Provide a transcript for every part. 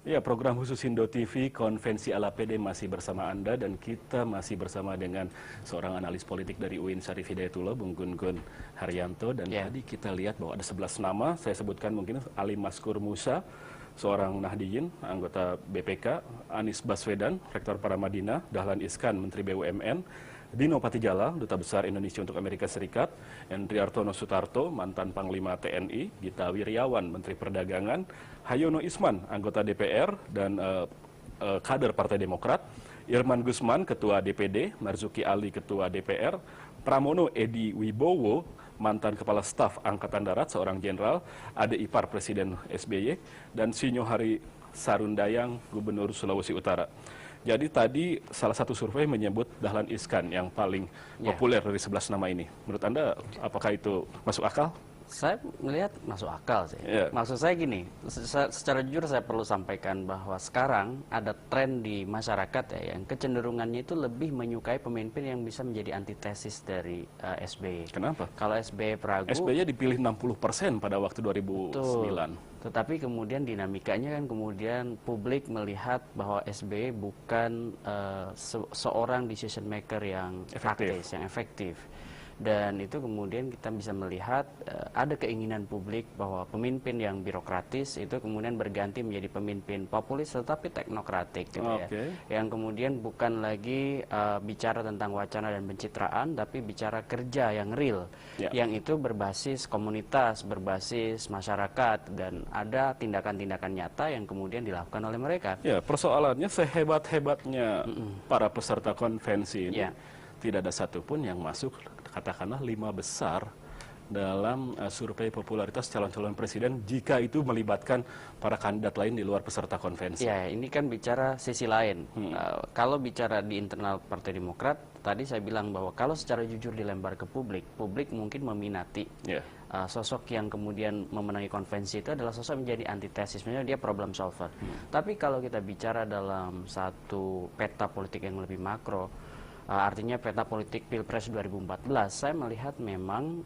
Ya, program khusus Indo TV Konvensi ala PD masih bersama Anda dan kita masih bersama dengan seorang analis politik dari UIN Syarif Hidayatullah, Bung Gun-Gun Haryanto. Dan tadi kita lihat bahwa ada 11 nama, saya sebutkan mungkin Ali Maskur Musa, seorang Nahdiyin, anggota BPK, Anies Baswedan, Rektor Paramadina, Dahlan Iskan, Menteri BUMN, Dino Patijala, Duta Besar Indonesia untuk Amerika Serikat, Endriartono Sutarto, mantan Panglima TNI, Gita Wirjawan, Menteri Perdagangan, Hayono Isman, anggota DPR dan kader Partai Demokrat, Irman Gusman, Ketua DPD, Marzuki Ali, Ketua DPR, Pramono Edi Wibowo, mantan Kepala Staf Angkatan Darat, seorang jenderal, adik ipar Presiden SBY, dan Sinyohari Sarundayang, Gubernur Sulawesi Utara. Jadi tadi salah satu survei menyebut Dahlan Iskan yang paling populer dari 11 nama ini. Menurut Anda apakah itu masuk akal? Saya melihat masuk akal sih. Maksud saya gini, secara jujur saya perlu sampaikan bahwa sekarang ada tren di masyarakat ya, yang kecenderungannya itu lebih menyukai pemimpin yang bisa menjadi antitesis dari SBY. Kenapa? Kalau SBY peragu, SBY dipilih 60% pada waktu 2009. Betul. Tetapi kemudian dinamikanya kan kemudian publik melihat bahwa SBY bukan seorang decision maker yang praktis, yang efektif. Dan itu kemudian kita bisa melihat ada keinginan publik bahwa pemimpin yang birokratis itu kemudian berganti menjadi pemimpin populis tetapi teknokratik gitu ya. Yang kemudian bukan lagi bicara tentang wacana dan pencitraan tapi bicara kerja yang real. Yang itu berbasis komunitas, berbasis masyarakat dan ada tindakan-tindakan nyata yang kemudian dilakukan oleh mereka. Ya, persoalannya sehebat-hebatnya para peserta konvensi ini tidak ada satupun yang masuk katakanlah 5 besar dalam survei popularitas calon-calon presiden jika itu melibatkan para kandidat lain di luar peserta konvensi. Ya, ini kan bicara sisi lain. Kalau bicara di internal Partai Demokrat, tadi saya bilang bahwa kalau secara jujur dilempar ke publik, publik mungkin meminati sosok yang kemudian memenangi konvensi itu adalah sosok menjadi antitesis, misalnya dia problem solver. Tapi kalau kita bicara dalam satu peta politik yang lebih makro, artinya peta politik Pilpres 2014, saya melihat memang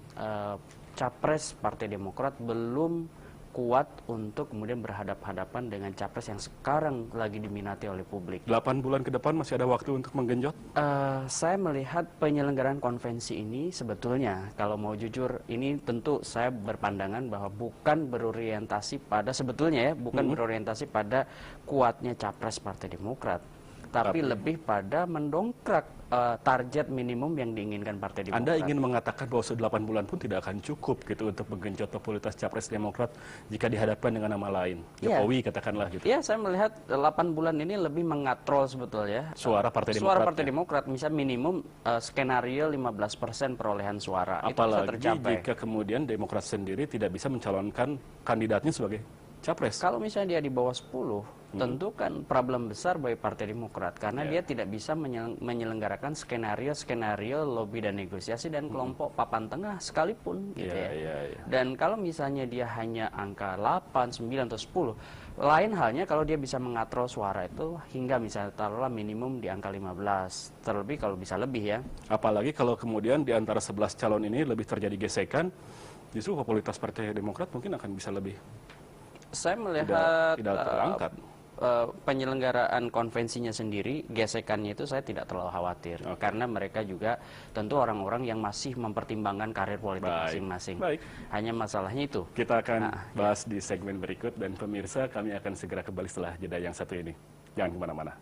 capres Partai Demokrat belum kuat untuk kemudian berhadap-hadapan dengan capres yang sekarang lagi diminati oleh publik. 8 bulan ke depan masih ada waktu untuk menggenjot? Saya melihat penyelenggaraan konvensi ini sebetulnya, kalau mau jujur, ini tentu saya berpandangan bahwa bukan berorientasi pada, sebetulnya ya, bukan berorientasi pada kuatnya capres Partai Demokrat. Tapi lebih pada mendongkrak target minimum yang diinginkan Partai Demokrat. Anda ingin mengatakan bahwa 8 bulan pun tidak akan cukup gitu untuk menggenjot popularitas capres Demokrat jika dihadapkan dengan nama lain. Jokowi katakanlah gitu. Iya, saya melihat 8 bulan ini lebih mengatrol sebetulnya suara Partai Demokrat. Suara Partai Demokrat misal minimum skenario 15% perolehan suara. Apalagi itu bisa tercapai jika kemudian Demokrat sendiri tidak bisa mencalonkan kandidatnya sebagai capres. Kalau misalnya dia di bawah 10, tentu kan problem besar bagi Partai Demokrat karena dia tidak bisa menyelenggarakan skenario-skenario lobby dan negosiasi dan kelompok papan tengah sekalipun gitu Dan kalau misalnya dia hanya angka 8, 9 atau 10, lain halnya kalau dia bisa mengatrol suara itu hingga misalnya taruhlah minimum di angka 15, terlebih kalau bisa lebih ya. Apalagi kalau kemudian di antara 11 calon ini lebih terjadi gesekan, justru popularitas Partai Demokrat mungkin akan bisa lebih saya melihat tidak terangkat. Penyelenggaraan konvensinya sendiri, gesekannya itu saya tidak terlalu khawatir. Karena mereka juga tentu orang-orang yang masih mempertimbangkan karir politik masing-masing. Hanya masalahnya itu. Kita akan bahas di segmen berikut dan pemirsa kami akan segera kembali setelah jeda yang satu ini. Jangan kemana-mana.